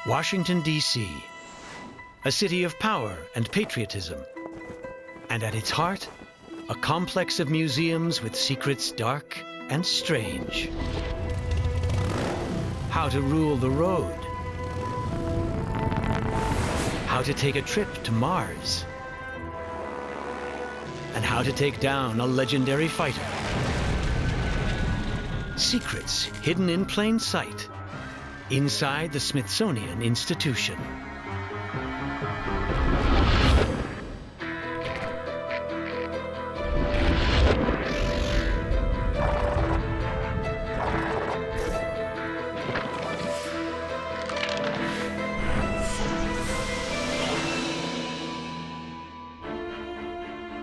Washington, D.C., a city of power and patriotism, and at its heart, a complex of museums with secrets dark and strange. How to rule the road, how to take a trip to Mars, and how to take down a legendary fighter. Secrets hidden in plain sight inside the Smithsonian Institution.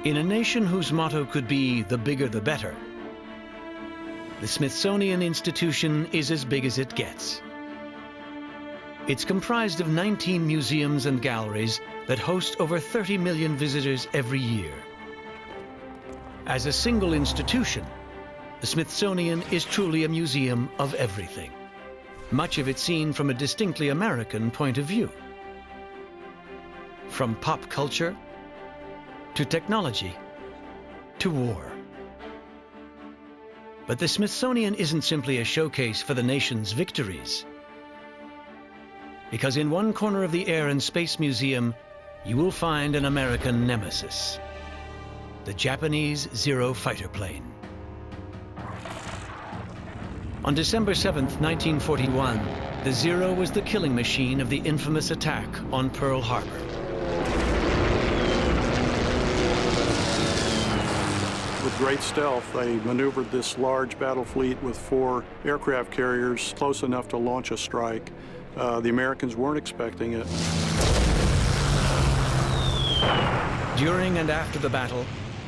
In a nation whose motto could be "the bigger the better," the Smithsonian Institution is as big as it gets. It's comprised of 19 museums and galleries that host over 30 million visitors every year. As a single institution, the Smithsonian is truly a museum of everything, much of it seen from a distinctly American point of view. From pop culture to technology to war. But the Smithsonian isn't simply a showcase for the nation's victories. Because in one corner of the Air and Space Museum, you will find an American nemesis, the Japanese Zero fighter plane. On December 7th, 1941, the Zero was the killing machine of the infamous attack on Pearl Harbor. With great stealth, they maneuvered this large battle fleet with 4 aircraft carriers close enough to launch a strike. The Americans weren't expecting it. During and after the battle,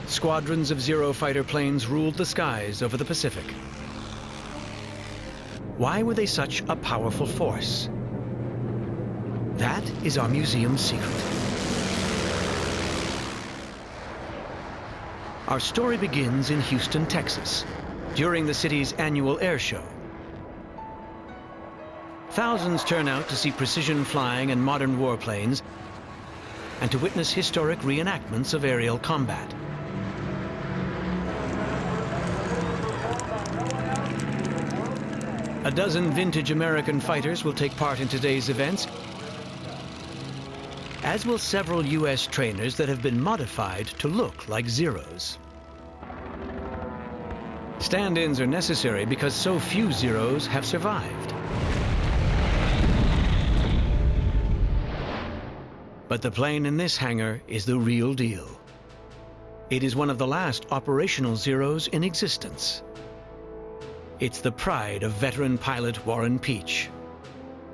squadrons of Zero fighter planes ruled the skies over the Pacific. Why were they such a powerful force? That is our museum's secret. Our story begins in Houston, Texas, during the city's annual air show. Thousands turn out to see precision flying and modern warplanes and to witness historic reenactments of aerial combat. A dozen vintage American fighters will take part in today's events, as will several U.S. trainers that have been modified to look like Zeros. Stand-ins are necessary because so few Zeros have survived. But the plane in this hangar is the real deal. It is one of the last operational Zeros in existence. It's the pride of veteran pilot Warren Peach.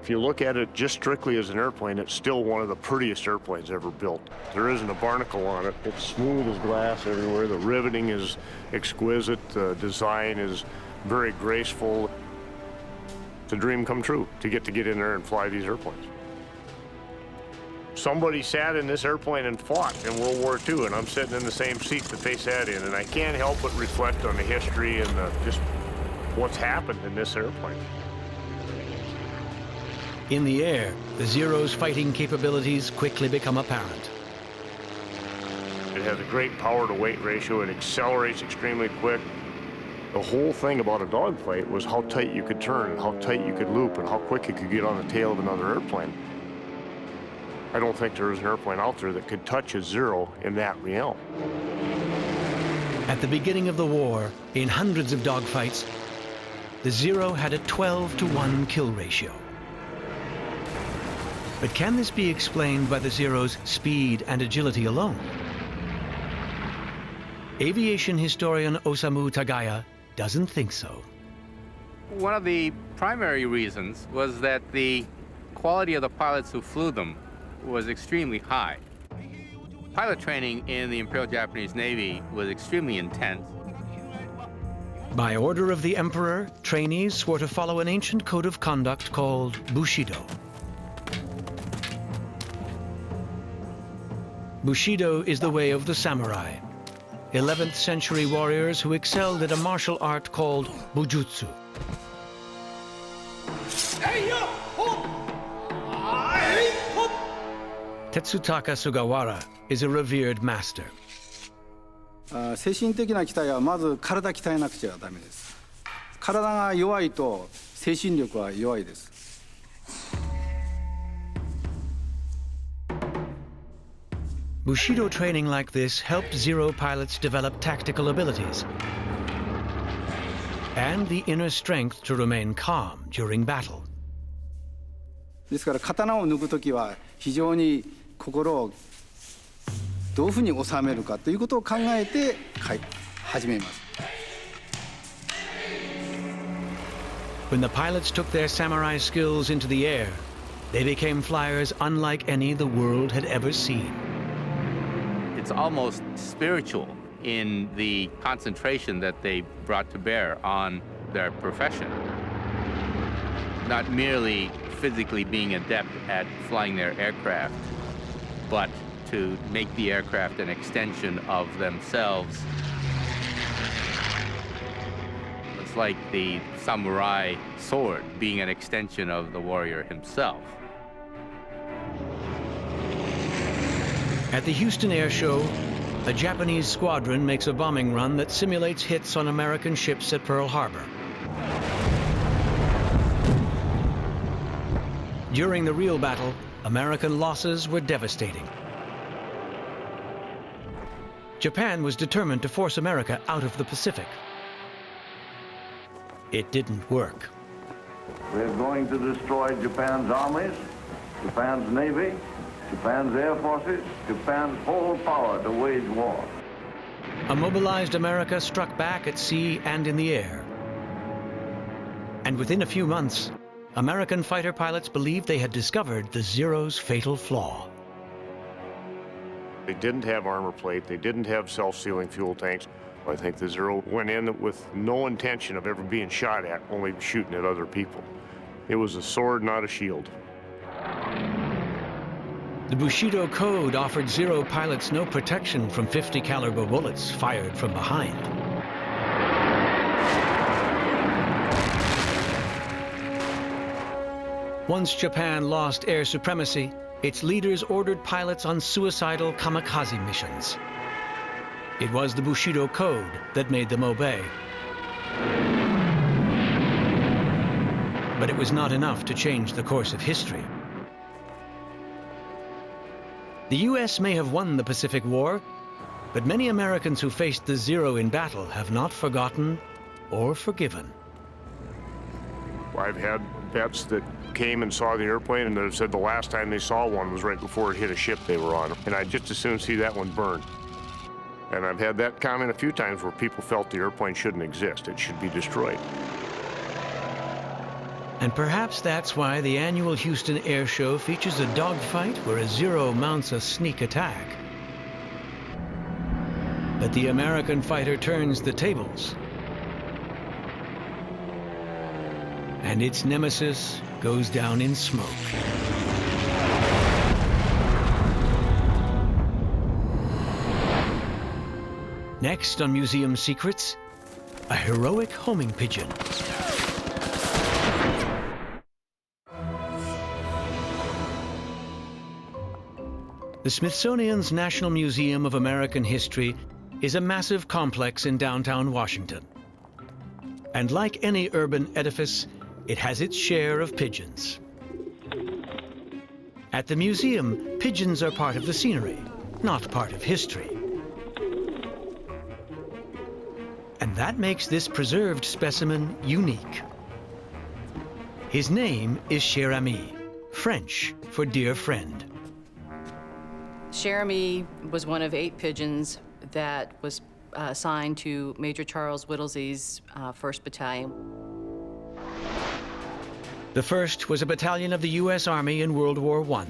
If you look at it just strictly as an airplane, it's still one of the prettiest airplanes ever built. There isn't a barnacle on it. It's smooth as glass everywhere. The riveting is exquisite. The design is very graceful. It's a dream come true to get in there and fly these airplanes. Somebody sat in this airplane and fought in World War II, and I'm sitting in the same seat that they sat in, and I can't help but reflect on the history and just what's happened in this airplane. In the air, the Zero's fighting capabilities quickly become apparent. It has a great power-to-weight ratio. It accelerates extremely quick. The whole thing about a dogfight was how tight you could turn, how tight you could loop, and how quick you could get on the tail of another airplane. I don't think there is an airplane out there that could touch a Zero in that realm. At the beginning of the war, in hundreds of dogfights, the Zero had a 12-to-1 kill ratio. But can this be explained by the Zero's speed and agility alone? Aviation historian Osamu Tagaya doesn't think so. One of the primary reasons was that the quality of the pilots who flew them was extremely high. Pilot training in the Imperial Japanese Navy was extremely intense. By order of the Emperor, trainees swore to follow an ancient code of conduct called Bushido. Bushido is the way of the samurai, 11th century warriors who excelled at a martial art called bujutsu. Tetsutaka Sugawara is a revered master. 精神的な鍛えはまず体鍛えなくちゃダメです。体が弱いと精神力は弱いです。Bushido training like this helped Zero pilots develop tactical abilities and the inner strength to remain calm during battle. ですから刀を抜くときは非常に心をどういうふうに収めるかということを考えて始めます。When the pilots took their samurai skills into the air, they became flyers unlike any the world had ever seen. It's almost spiritual in the concentration that they brought to bear on their profession. Not merely physically being adept at flying their aircraft, but to make the aircraft an extension of themselves. It's like the samurai sword being an extension of the warrior himself. At the Houston Air Show, a Japanese squadron makes a bombing run that simulates hits on American ships at Pearl Harbor. During the real battle, American losses were devastating. Japan was determined to force America out of the Pacific. It didn't work. We're going to destroy Japan's armies, Japan's navy, Japan's air forces, Japan's whole power to wage war. A mobilized America struck back at sea and in the air. And within a few months, American fighter pilots believed they had discovered the Zero's fatal flaw. They didn't have armor plate, they didn't have self-sealing fuel tanks. I think the Zero went in with no intention of ever being shot at, only shooting at other people. It was a sword, not a shield. The Bushido Code offered Zero pilots no protection from .50 caliber bullets fired from behind. Once Japan lost air supremacy, its leaders ordered pilots on suicidal kamikaze missions. It was the Bushido Code that made them obey. But it was not enough to change the course of history. The U.S. may have won the Pacific War, but many Americans who faced the Zero in battle have not forgotten or forgiven. I've had vets that came and saw the airplane and that have said the last time they saw one was right before it hit a ship they were on. And I'd just as soon see that one burn. And I've had that comment a few times where people felt the airplane shouldn't exist. It should be destroyed. And perhaps that's why the annual Houston Air Show features a dogfight where a Zero mounts a sneak attack. But the American fighter turns the tables. And its nemesis goes down in smoke. Next on Museum Secrets, a heroic homing pigeon. The Smithsonian's National Museum of American History is a massive complex in downtown Washington. And like any urban edifice, it has its share of pigeons. At the museum, pigeons are part of the scenery, not part of history. And that makes this preserved specimen unique. His name is Cher Ami, French for dear friend. Cher Ami was one of 8 pigeons that was assigned to Major Charles Whittlesey's 1st Battalion. The 1st was a battalion of the U.S. Army in World War I.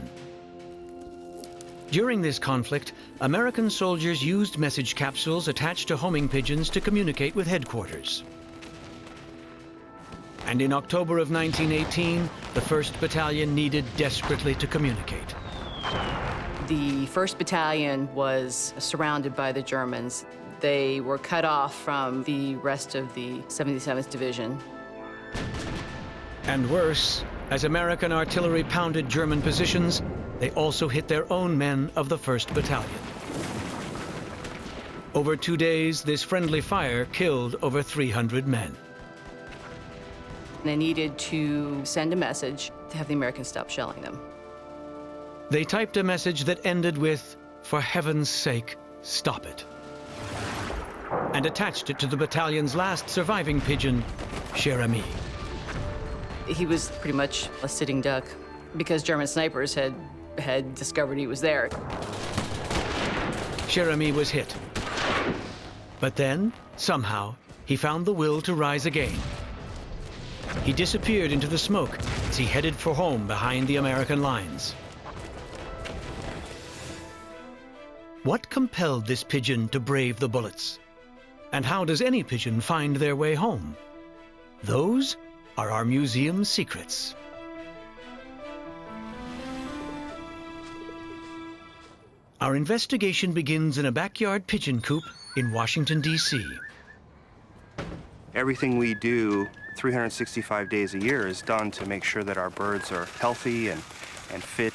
During this conflict, American soldiers used message capsules attached to homing pigeons to communicate with headquarters. And in October of 1918, the 1st Battalion needed desperately to communicate. The 1st Battalion was surrounded by the Germans. They were cut off from the rest of the 77th Division. And worse, as American artillery pounded German positions, they also hit their own men of the 1st Battalion. Over 2 days, this friendly fire killed over 300 men. They needed to send a message to have the Americans stop shelling them. They typed a message that ended with, "For heaven's sake, stop it," and attached it to the battalion's last surviving pigeon, Cher Ami. He was pretty much a sitting duck because German snipers had discovered he was there. Cher Ami was hit. But then, somehow, he found the will to rise again. He disappeared into the smoke as he headed for home behind the American lines. What compelled this pigeon to brave the bullets? And how does any pigeon find their way home? Those are our museum secrets. Our investigation begins in a backyard pigeon coop in Washington, D.C. Everything we do 365 days a year is done to make sure that our birds are healthy and fit.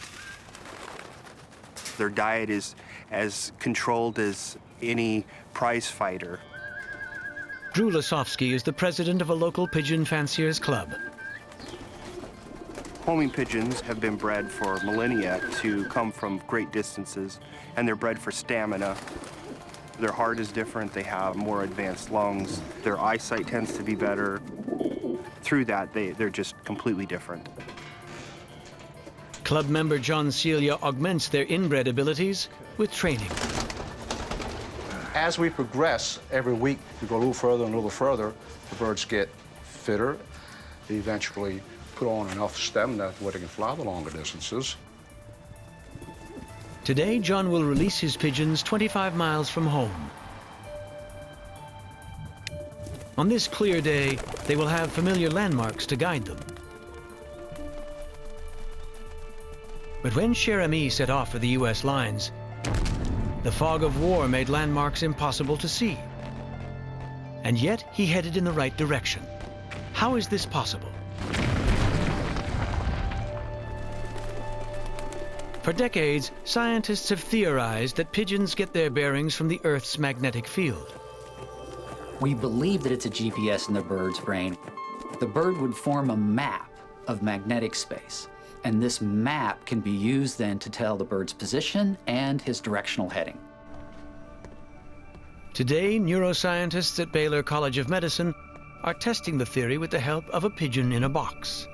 Their diet is as controlled as any prize fighter. Drew Lasofsky is the president of a local pigeon fanciers club. Homing pigeons have been bred for millennia to come from great distances, and they're bred for stamina. Their heart is different, they have more advanced lungs, their eyesight tends to be better. Through that, they're just completely different. Club member John Celia augments their inbred abilities with training. As we progress every week, we go a little further and a little further, the birds get fitter. They eventually put on enough stamina where they can fly the longer distances. Today, John will release his pigeons 25 miles from home. On this clear day, they will have familiar landmarks to guide them. But when Cher Ami set off for the U.S. lines, the fog of war made landmarks impossible to see. And yet, he headed in the right direction. How is this possible? For decades, scientists have theorized that pigeons get their bearings from the Earth's magnetic field. We believe that it's a GPS in the bird's brain. The bird would form a map of magnetic space, and this map can be used then to tell the bird's position and his directional heading. Today, neuroscientists at Baylor College of Medicine are testing the theory with the help of a pigeon in a box.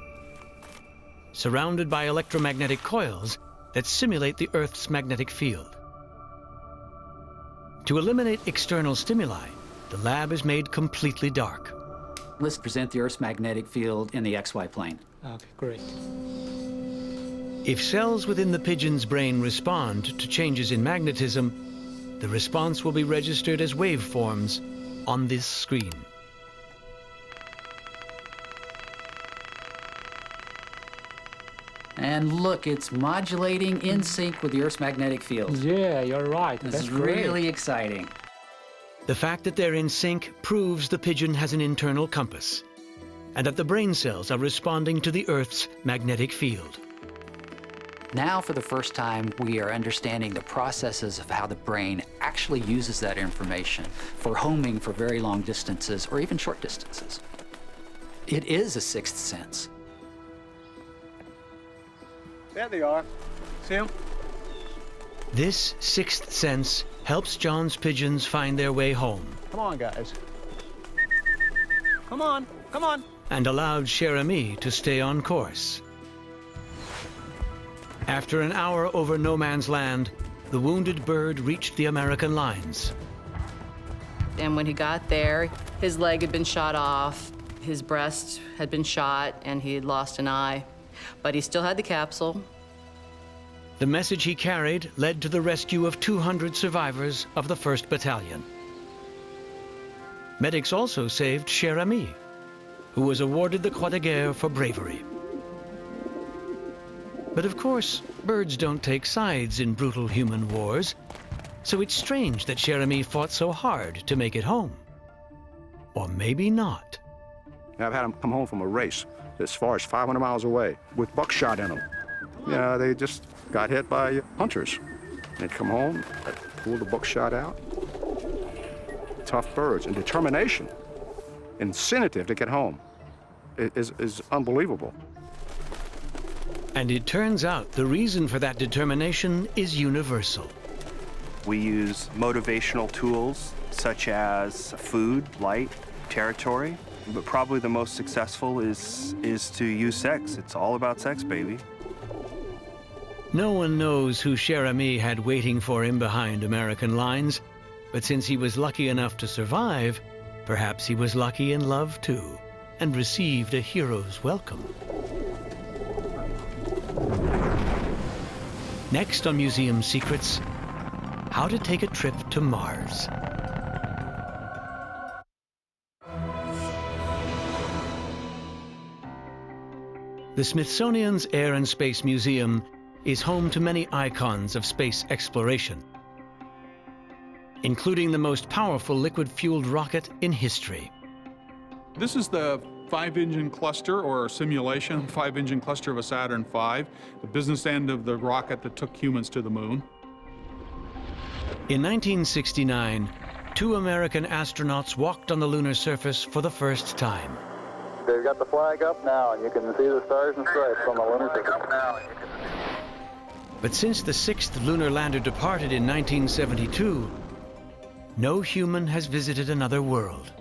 Surrounded by electromagnetic coils that simulate the Earth's magnetic field. To eliminate external stimuli, the lab is made completely dark. Let's present the Earth's magnetic field in the XY plane. Okay, great. If cells within the pigeon's brain respond to changes in magnetism, the response will be registered as waveforms on this screen. And look, it's modulating in sync with the Earth's magnetic field. Yeah, you're right. This That's is great. really exciting. The fact that they're in sync proves the pigeon has an internal compass, and that the brain cells are responding to the Earth's magnetic field. Now, for the first time, we are understanding the processes of how the brain actually uses that information for homing for very long distances or even short distances. It is a sixth sense. There they are. See them? This sixth sense helps John's pigeons find their way home. Come on, guys. Come on, come on. And allowed Cher Ami to stay on course. After an hour over no man's land, the wounded bird reached the American lines. And when he got there, his leg had been shot off, his breast had been shot, and he had lost an eye. But he still had the capsule. The message he carried led to the rescue of 200 survivors of the 1st Battalion. Medics also saved Cher Ami, who was awarded the Croix de Guerre for bravery. But of course, birds don't take sides in brutal human wars, so it's strange that Cher Ami fought so hard to make it home. Or maybe not. I've had them come home from a race as far as 500 miles away with buckshot in them. You know, they just got hit by hunters. They'd come home, they'd pull the buckshot out. Tough birds, and determination, incentive to get home is unbelievable. And it turns out the reason for that determination is universal. We use motivational tools such as food, light, territory, but probably the most successful is to use sex. It's all about sex, baby. No one knows who Cher Ami had waiting for him behind American lines, but since he was lucky enough to survive, perhaps he was lucky in love too, and received a hero's welcome. Next on Museum Secrets, how to take a trip to Mars. The Smithsonian's Air and Space Museum is home to many icons of space exploration, including the most powerful liquid-fueled rocket in history. This is the 5-engine cluster, or simulation 5-engine cluster of a Saturn V, the business end of the rocket that took humans to the moon. In 1969, 2 American astronauts walked on the lunar surface for the first time. They've got the flag up now, and you can see the stars and stripes on the lunar surface. But since the 6th lunar lander departed in 1972, no human has visited another world.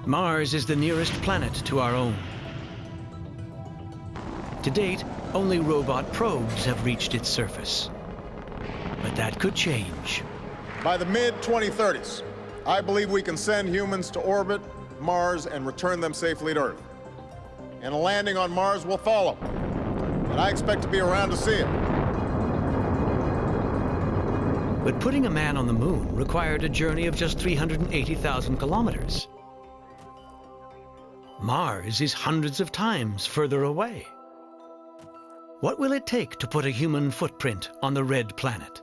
Mars is the nearest planet to our own. To date, only robot probes have reached its surface. But that could change. By the mid-2030s, I believe we can send humans to orbit Mars and return them safely to Earth. And a landing on Mars will follow. And I expect to be around to see it. But putting a man on the moon required a journey of just 380,000 kilometers. Mars is hundreds of times further away. What will it take to put a human footprint on the red planet?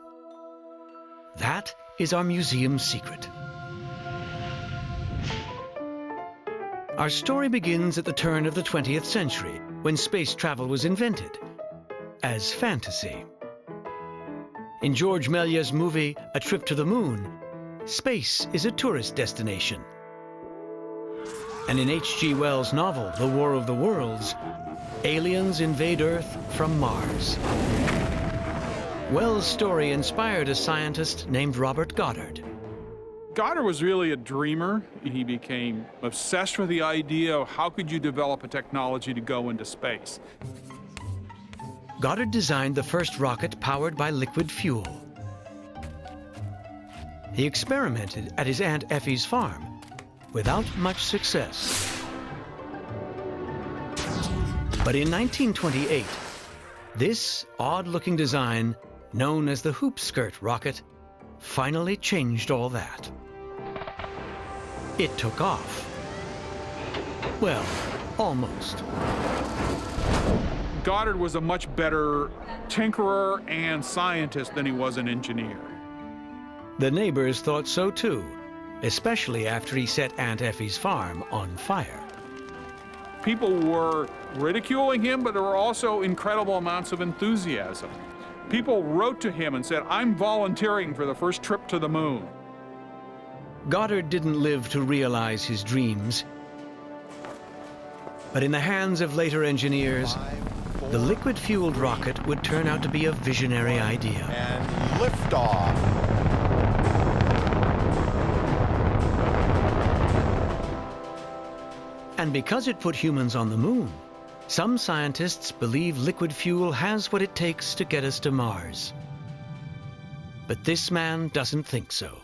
That is our museum secret. Our story begins at the turn of the 20th century, when space travel was invented as fantasy. In George Méliès's movie A Trip to the Moon, space is a tourist destination. And in H.G. Wells' novel The War of the Worlds, aliens invade Earth from Mars. Wells' story inspired a scientist named Robert Goddard. Goddard was really a dreamer. He became obsessed with the idea of how could you develop a technology to go into space. Goddard designed the first rocket powered by liquid fuel. He experimented at his Aunt Effie's farm without much success. But in 1928, this odd-looking design, known as the hoop skirt rocket, finally changed all that. It took off. Well, almost. Goddard was a much better tinkerer and scientist than he was an engineer. The neighbors thought so too, especially after he set Aunt Effie's farm on fire. People were ridiculing him, but there were also incredible amounts of enthusiasm. People wrote to him and said, "I'm volunteering for the first trip to the moon." Goddard didn't live to realize his dreams. But in the hands of later engineers, the liquid-fueled rocket would turn out to be a visionary idea. And liftoff. And because it put humans on the moon, some scientists believe liquid fuel has what it takes to get us to Mars. But this man doesn't think so.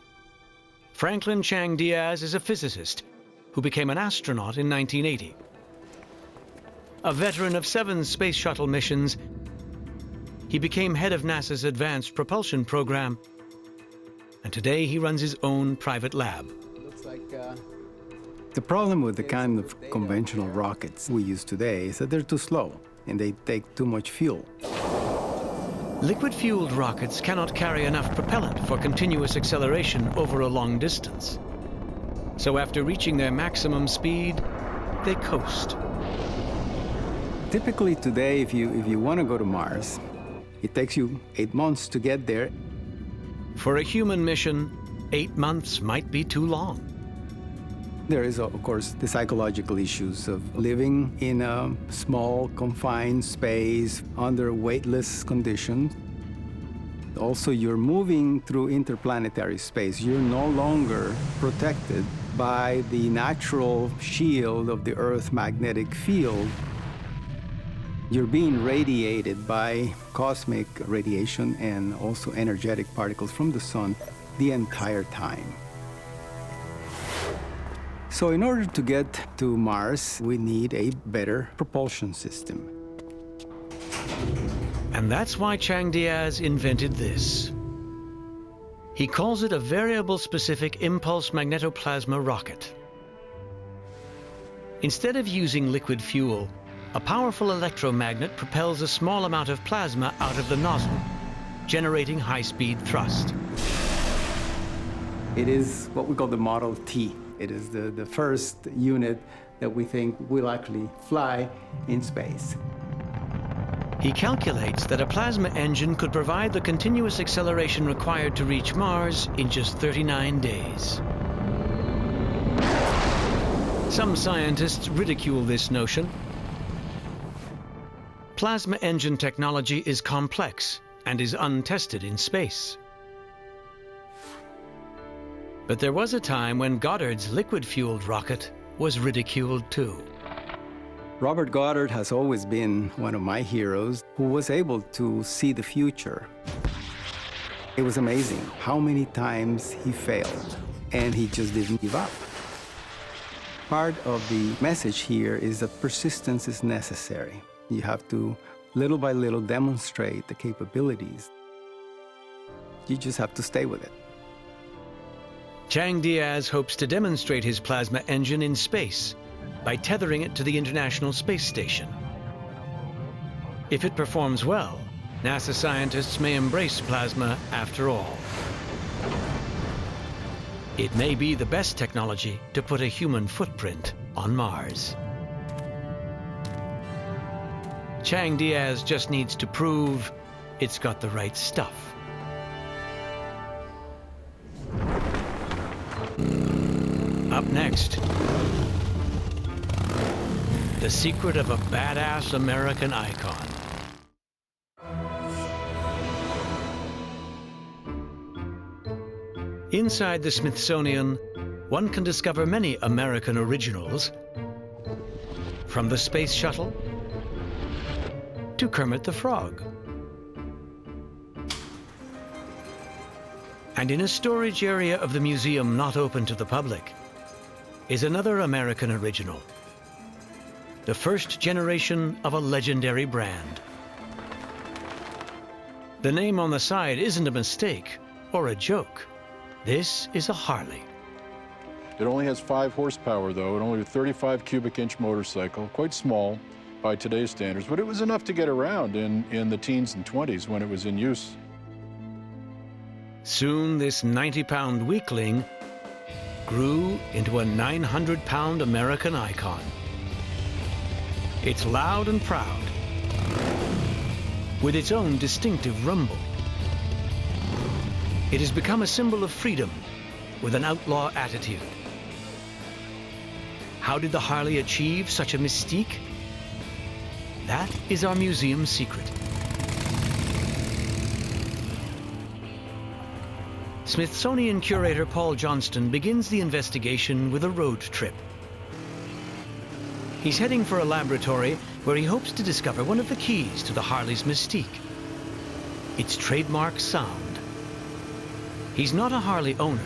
Franklin Chang Diaz is a physicist who became an astronaut in 1980. A veteran of 7 space shuttle missions, he became head of NASA's Advanced Propulsion Program, and today he runs his own private lab. Looks like the problem with the kind of conventional rockets we use today is that they're too slow and they take too much fuel. Liquid-fueled rockets cannot carry enough propellant for continuous acceleration over a long distance. So after reaching their maximum speed, they coast. Typically today, if you want to go to Mars, it takes you 8 months to get there. For a human mission, 8 months might be too long. There is, of course, the psychological issues of living in a small, confined space under weightless conditions. Also, you're moving through interplanetary space. You're no longer protected by the natural shield of the Earth's magnetic field. You're being radiated by cosmic radiation and also energetic particles from the sun the entire time. So in order to get to Mars, we need a better propulsion system. And that's why Chang Diaz invented this. He calls it a variable specific impulse magnetoplasma rocket. Instead of using liquid fuel, a powerful electromagnet propels a small amount of plasma out of the nozzle, generating high-speed thrust. It is what we call the Model T. It is the first unit that we think will actually fly in space. He calculates that a plasma engine could provide the continuous acceleration required to reach Mars in just 39 days. Some scientists ridicule this notion. Plasma engine technology is complex and is untested in space. But there was a time when Goddard's liquid-fueled rocket was ridiculed too. Robert Goddard has always been one of my heroes who was able to see the future. It was amazing how many times he failed, and he just didn't give up. Part of the message here is that persistence is necessary. You have to, little by little, demonstrate the capabilities. You just have to stay with it. Chang Diaz hopes to demonstrate his plasma engine in space by tethering it to the International Space Station. If it performs well, NASA scientists may embrace plasma after all. It may be the best technology to put a human footprint on Mars. Chang Diaz just needs to prove it's got the right stuff. Up next, the secret of a badass American icon. Inside the Smithsonian, one can discover many American originals, from the space shuttle to Kermit the Frog. And in a storage area of the museum not open to the public is another American original, the first generation of a legendary brand. The name on the side isn't a mistake or a joke. This is a Harley. It only has 5 horsepower, though, and only a 35 cubic inch motorcycle, quite small by today's standards, but it was enough to get around in the teens and 20s when it was in use. Soon this 90-pound weakling grew into a 900-pound American icon. It's loud and proud, with its own distinctive rumble. It has become a symbol of freedom with an outlaw attitude. How did the Harley achieve such a mystique? That is our museum's secret. Smithsonian curator Paul Johnston begins the investigation with a road trip. He's heading for a laboratory where he hopes to discover one of the keys to the Harley's mystique, its trademark sound. He's not a Harley owner,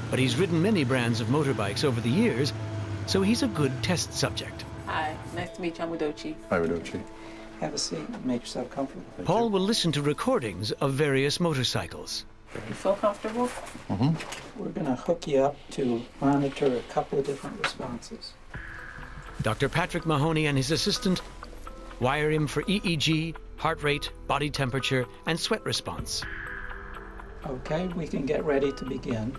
but he's ridden many brands of motorbikes over the years, so he's a good test subject. Hi, nice to meet you. I'm Udochi. Hi, Udochi. Have a seat. Make yourself comfortable. Paul will listen to recordings of various motorcycles. You feel comfortable? Mm-hmm. We're going to hook you up to monitor a couple of different responses. Dr. Patrick Mahoney and his assistant wire him for EEG, heart rate, body temperature, and sweat response. Okay, we can get ready to begin.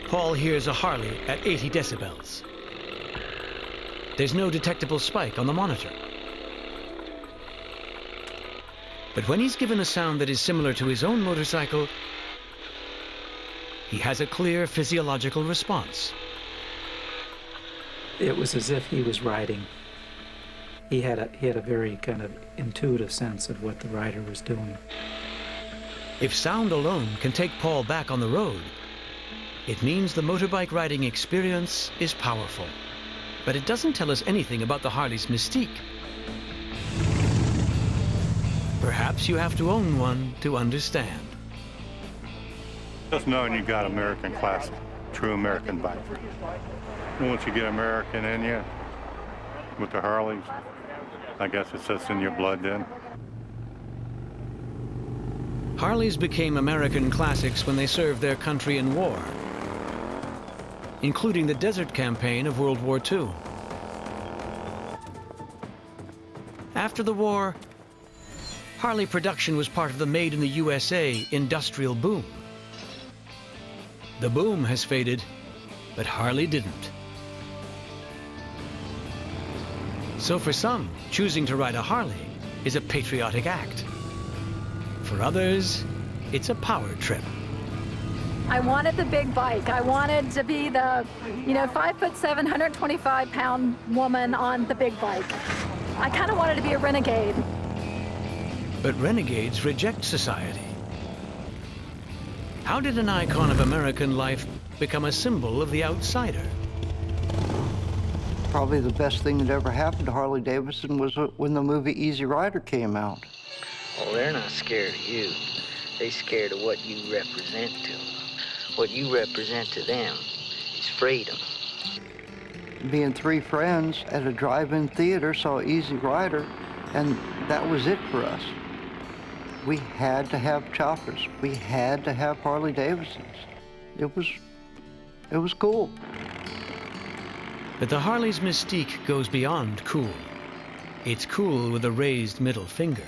Paul hears a Harley at 80 decibels. There's no detectable spike on the monitor. But when he's given a sound that is similar to his own motorcycle, he has a clear physiological response. It was as if he was riding. He had a very kind of intuitive sense of what the rider was doing. If sound alone can take Paul back on the road, it means the motorbike riding experience is powerful. But it doesn't tell us anything about the Harley's mystique. Perhaps you have to own one to understand. Just knowing you got American classic, true American bike. And once you get American in you, with the Harleys, I guess it sits in your blood then. Harleys became American classics when they served their country in war, including the Desert Campaign of World War II. After the war, Harley production was part of the Made in the USA industrial boom. The boom has faded, but Harley didn't. So for some, choosing to ride a Harley is a patriotic act. For others, it's a power trip. I wanted the big bike. I wanted to be the, 5'7", 125-pound woman on the big bike. I kind of wanted to be a renegade. But renegades reject society. How did an icon of American life become a symbol of the outsider? Probably the best thing that ever happened to Harley-Davidson was when the movie Easy Rider came out. Oh, they're not scared of you. They're scared of what you represent to them. What you represent to them is freedom. Being three friends at a drive-in theater saw Easy Rider, and that was it for us. We had to have choppers. We had to have Harley-Davidsons. It was cool. But the Harley's mystique goes beyond cool. It's cool with a raised middle finger.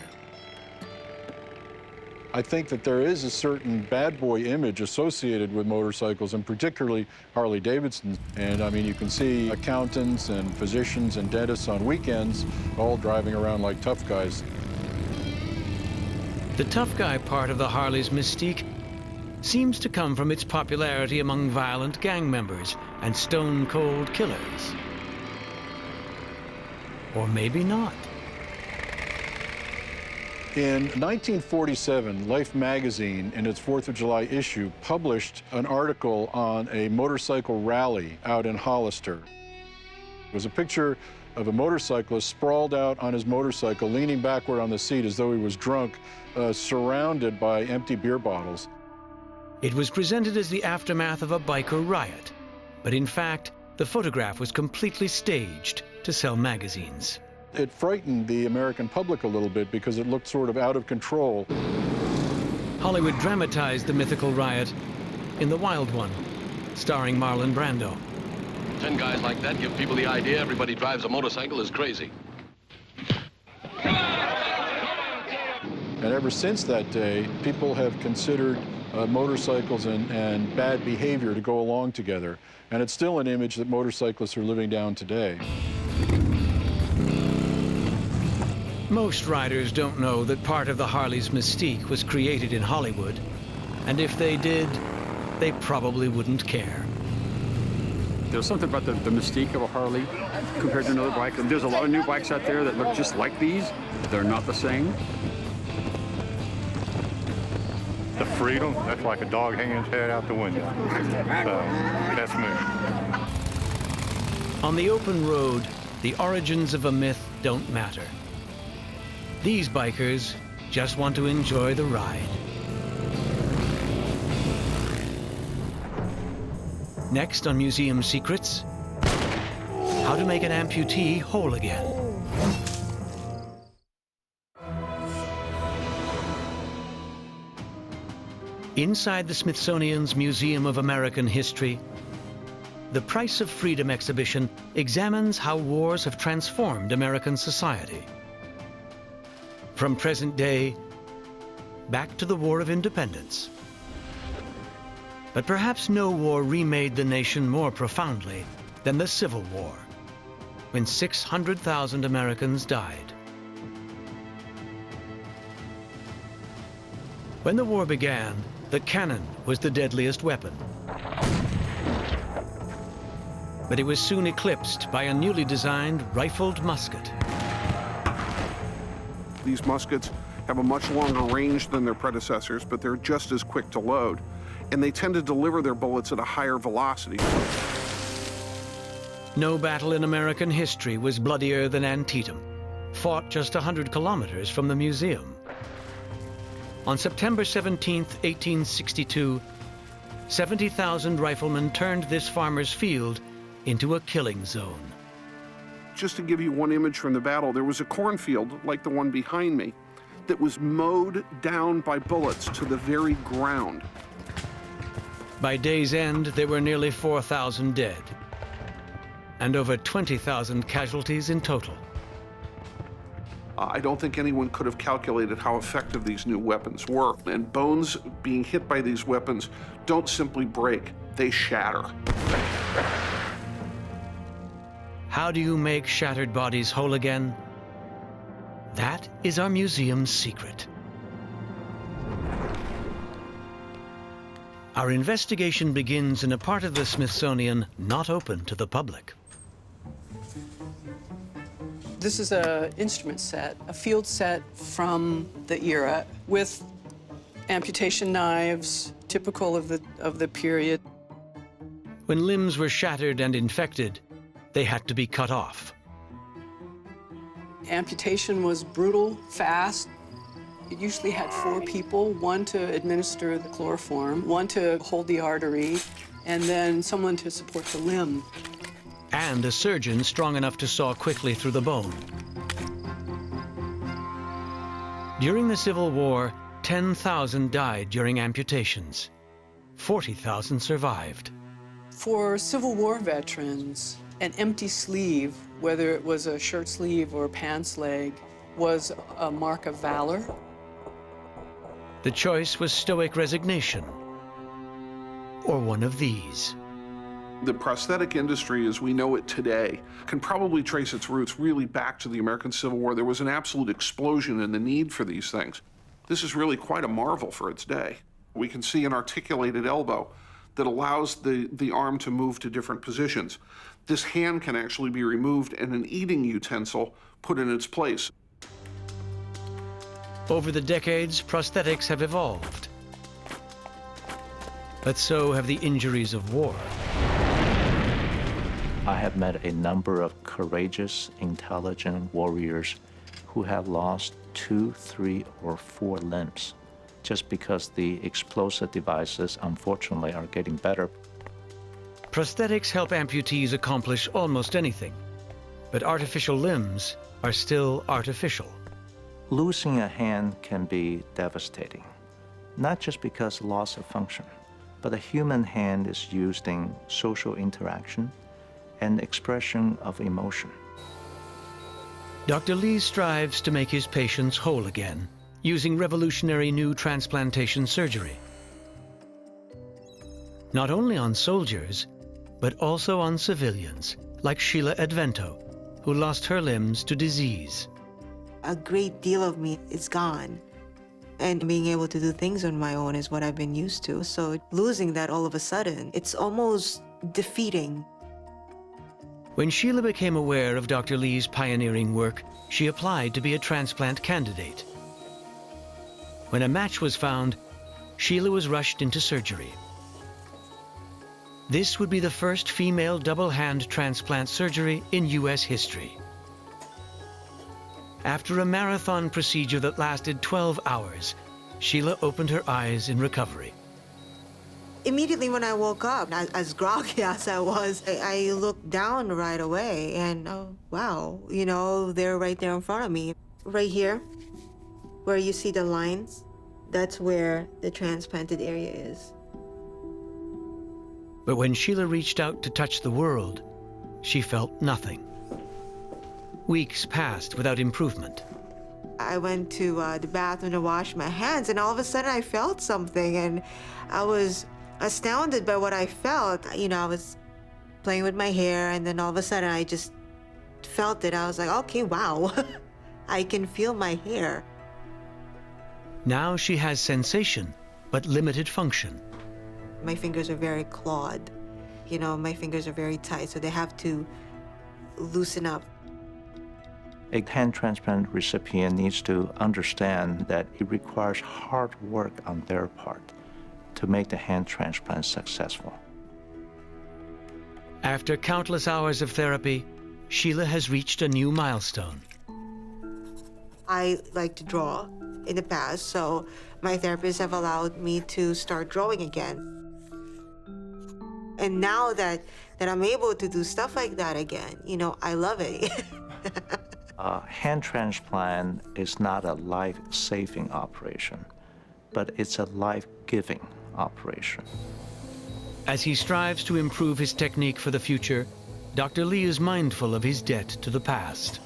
I think that there is a certain bad boy image associated with motorcycles, and particularly Harley-Davidson. And I mean, you can see accountants and physicians and dentists on weekends all driving around like tough guys. The tough guy part of the Harley's mystique seems to come from its popularity among violent gang members and stone-cold killers. Or maybe not. In 1947, Life magazine, in its 4th of July issue, published an article on a motorcycle rally out in Hollister. It was a picture of a motorcyclist sprawled out on his motorcycle, leaning backward on the seat as though he was drunk, surrounded by empty beer bottles. It was presented as the aftermath of a biker riot, but in fact, the photograph was completely staged to sell magazines. It frightened the American public a little bit because it looked sort of out of control. Hollywood dramatized the mythical riot in The Wild One, starring Marlon Brando. 10 guys like that give people the idea everybody drives a motorcycle is crazy. And ever since that day, people have considered motorcycles and bad behavior to go along together. And it's still an image that motorcyclists are living down today. Most riders don't know that part of the Harley's mystique was created in Hollywood, and if they did, they probably wouldn't care. There's something about the mystique of a Harley compared to another bike. And there's a lot of new bikes out there that look just like these. They're not the same. The freedom, that's like a dog hanging his head out the window. So, that's me. On the open road, the origins of a myth don't matter. These bikers just want to enjoy the ride. Next on Museum Secrets, how to make an amputee whole again. Inside the Smithsonian's Museum of American History, the Price of Freedom exhibition examines how wars have transformed American society. From present day, back to the War of Independence. But perhaps no war remade the nation more profoundly than the Civil War, when 600,000 Americans died. When the war began, the cannon was the deadliest weapon. But it was soon eclipsed by a newly designed rifled musket. These muskets have a much longer range than their predecessors, but they're just as quick to load. And they tend to deliver their bullets at a higher velocity. No battle in American history was bloodier than Antietam, fought just 100 kilometers from the museum. On September 17, 1862, 70,000 riflemen turned this farmer's field into a killing zone. Just to give you one image from the battle, there was a cornfield, like the one behind me, that was mowed down by bullets to the very ground. By day's end, there were nearly 4,000 dead, and over 20,000 casualties in total. I don't think anyone could have calculated how effective these new weapons were. And bones being hit by these weapons don't simply break, they shatter. How do you make shattered bodies whole again? That is our museum's secret. Our investigation begins in a part of the Smithsonian not open to the public. This is an instrument set, a field set from the era with amputation knives, typical of the period. When limbs were shattered and infected, they had to be cut off. Amputation was brutal, fast. It usually had 4 people, one to administer the chloroform, one to hold the artery, and then someone to support the limb. And a surgeon strong enough to saw quickly through the bone. During the Civil War, 10,000 died during amputations. 40,000 survived. For Civil War veterans, an empty sleeve, whether it was a shirt sleeve or a pants leg, was a mark of valor. The choice was stoic resignation, or one of these. The prosthetic industry as we know it today can probably trace its roots really back to the American Civil War. There was an absolute explosion in the need for these things. This is really quite a marvel for its day. We can see an articulated elbow that allows the arm to move to different positions. This hand can actually be removed and an eating utensil put in its place. Over the decades, prosthetics have evolved. But so have the injuries of war. I have met a number of courageous, intelligent warriors who have lost 2, 3, or 4 limbs just because the explosive devices, unfortunately, are getting better. Prosthetics help amputees accomplish almost anything, but artificial limbs are still artificial. Losing a hand can be devastating, not just because loss of function, but a human hand is used in social interaction and expression of emotion. Dr. Lee strives to make his patients whole again, using revolutionary new transplantation surgery. Not only on soldiers, but also on civilians, like Sheila Advento, who lost her limbs to disease. A great deal of me is gone. And being able to do things on my own is what I've been used to. So losing that all of a sudden, it's almost defeating. When Sheila became aware of Dr. Lee's pioneering work, she applied to be a transplant candidate. When a match was found, Sheila was rushed into surgery. This would be the first female double-hand transplant surgery in U.S. history. After a marathon procedure that lasted 12 hours, Sheila opened her eyes in recovery. Immediately when I woke up, as groggy as I was, I looked down right away and, oh, wow, you know, they're right there in front of me. Right here, where you see the lines, that's where the transplanted area is. But when Sheila reached out to touch the world, she felt nothing. Weeks passed without improvement. I went to the bathroom to wash my hands, and all of a sudden I felt something, and I was astounded by what I felt. You know, I was playing with my hair, and then all of a sudden I just felt it. I was like, okay, wow, I can feel my hair. Now she has sensation, but limited function. My fingers are very clawed. You know, my fingers are very tight, so they have to loosen up. A hand transplant recipient needs to understand that it requires hard work on their part to make the hand transplant successful. After countless hours of therapy, Sheila has reached a new milestone. I like to draw in the past, so my therapists have allowed me to start drawing again. And now that I'm able to do stuff like that again, you know, I love it. Hand transplant is not a life-saving operation, but it's a life-giving operation. As he strives to improve his technique for the future, Dr. Lee is mindful of his debt to the past.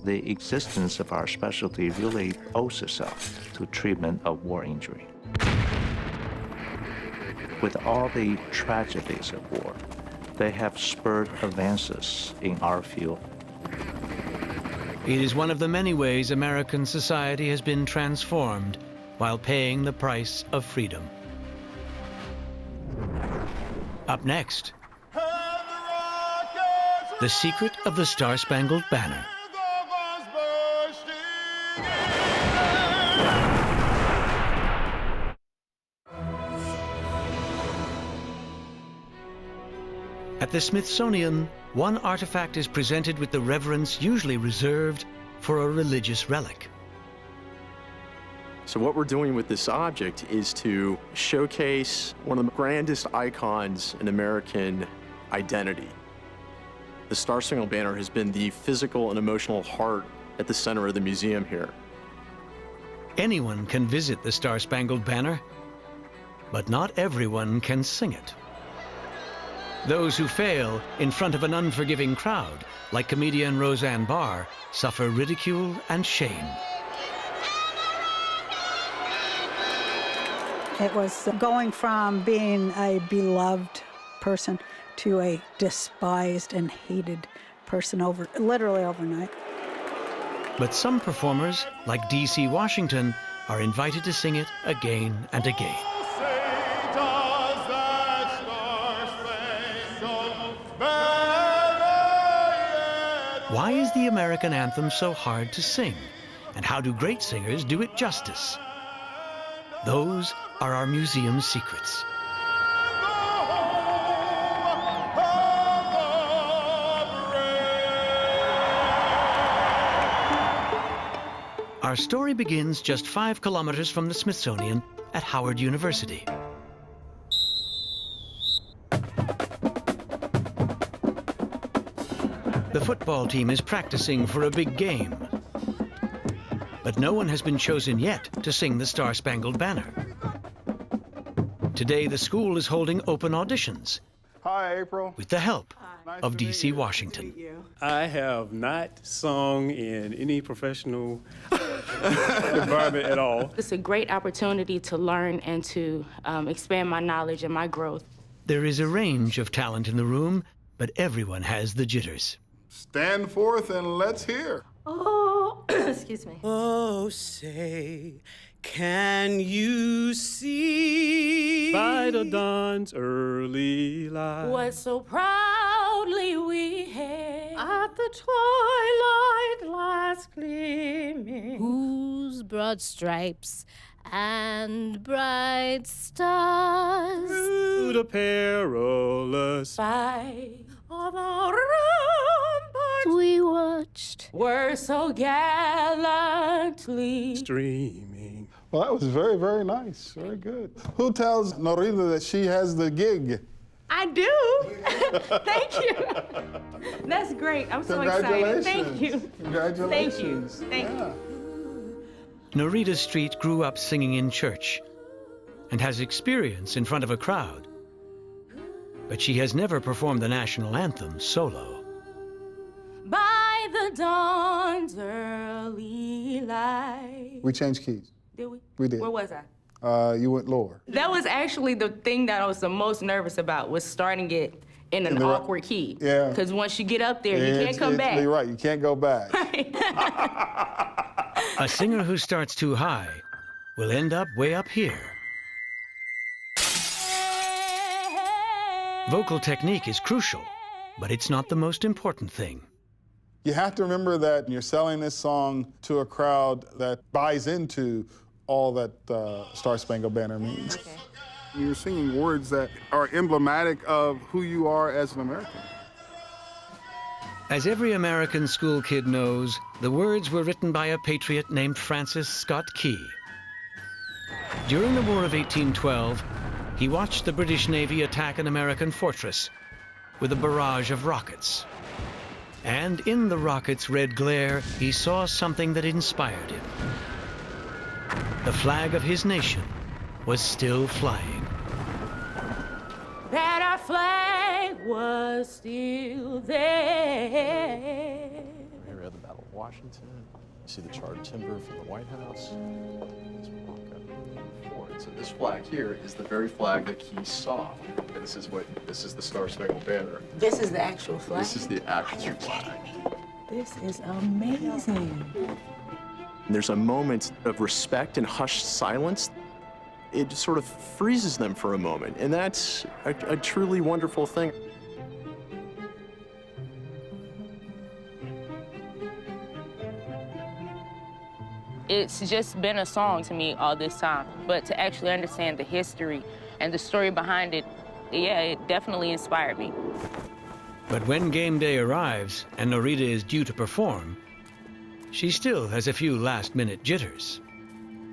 The existence of our specialty really owes itself to treatment of war injury. With all the tragedies of war, they have spurred advances in our field. It is one of the many ways American society has been transformed while paying the price of freedom. Up next, the secret of the Star-Spangled Banner. At the Smithsonian, one artifact is presented with the reverence usually reserved for a religious relic. So what we're doing with this object is to showcase one of the grandest icons in American identity. The Star-Spangled Banner has been the physical and emotional heart at the center of the museum here. Anyone can visit the Star-Spangled Banner, but not everyone can sing it. Those who fail in front of an unforgiving crowd, like comedian Roseanne Barr, suffer ridicule and shame. It was going from being a beloved person to a despised and hated person literally overnight. But some performers, like D.C. Washington, are invited to sing it again and again. Why is the American anthem so hard to sing? And how do great singers do it justice? Those are our museum secrets. Our story begins just 5 kilometers from the Smithsonian at Howard University. The football team is practicing for a big game. But no one has been chosen yet to sing the Star-Spangled Banner. Today, the school is holding open auditions. Hi, April. With the help of D.C. Washington. I have not sung in any professional environment at all. It's a great opportunity to learn and to expand my knowledge and my growth. There is a range of talent in the room, but everyone has the jitters. Stand forth and let's hear. Oh, excuse me. Oh, say, can you see By the dawn's early light, what so proudly we hailed at the twilight last gleaming, whose broad stripes and bright stars through the perilous fight of our ramparts we watched were so gallantly streaming. Well, that was very, very nice. Very good. Who tells Norita that she has the gig? I do. Thank you. That's great. I'm so excited. Thank you. Congratulations. Thank you. Norita Street grew up singing in church and has experience in front of a crowd. But she has never performed the national anthem solo. By the dawn's early light. We changed keys. Did we? We did. Where was I? You went lower. That was actually the thing that I was the most nervous about, was starting it in an awkward key. Yeah. Because once you get up there, you can't come back. You're right. You can't go back. A singer who starts too high will end up way up here. Vocal technique is crucial, but it's not the most important thing. You have to remember that you're selling this song to a crowd that buys into all that Star-Spangled Banner means. Okay. You're singing words that are emblematic of who you are as an American. As every American school kid knows, the words were written by a patriot named Francis Scott Key. During the War of 1812, he watched the British Navy attack an American fortress with a barrage of rockets. And in the rockets' red glare, he saw something that inspired him. The flag of his nation was still flying. That our flag was still there. Here we have the Battle of Washington. You see the charred timber from the White House. Let's walk up forward. So this flag here is the very flag that he saw. And this is the Star-Spangled Banner. This is the actual flag? This is the actual flag. This is amazing. And there's a moment of respect and hushed silence. It sort of freezes them for a moment, and that's a truly wonderful thing. It's just been a song to me all this time, but to actually understand the history and the story behind it, yeah, it definitely inspired me. But when game day arrives and Norita is due to perform, she still has a few last-minute jitters.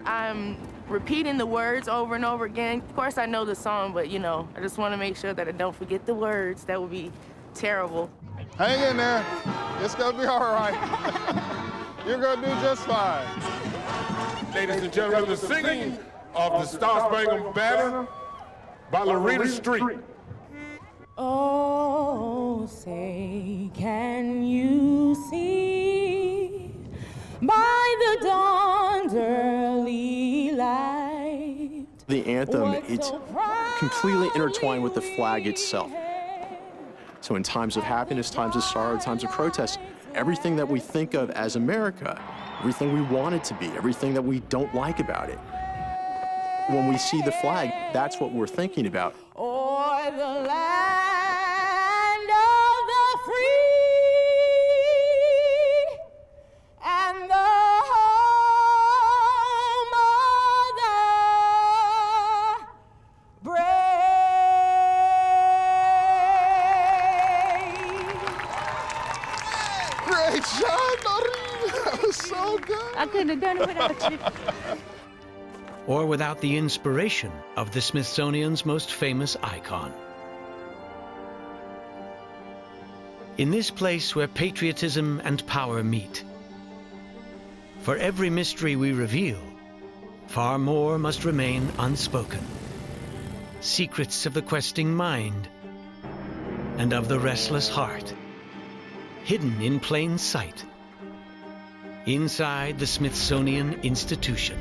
I'm repeating the words over and over again. Of course, I know the song, but, you know, I just want to make sure that I don't forget the words. That would be terrible. Hang in there. It's gonna be all right. You're gonna do just fine. Ladies and gentlemen, the singing of the Star-Spangled Banner by Loretta Street. Oh, say, can you see by the dawn's early light? The anthem, it's completely intertwined with the flag itself. So in times of happiness, times of sorrow, times of protest, everything that we think of as America, everything we want it to be, everything that we don't like about it, when we see the flag, that's what we're thinking about. O'er the land of the free and the home of the brave. Great job, Norita. That was so good. I couldn't have done it without you. Or without the inspiration of the Smithsonian's most famous icon. In this place where patriotism and power meet, for every mystery we reveal, far more must remain unspoken. Secrets of the questing mind and of the restless heart, hidden in plain sight, inside the Smithsonian Institution.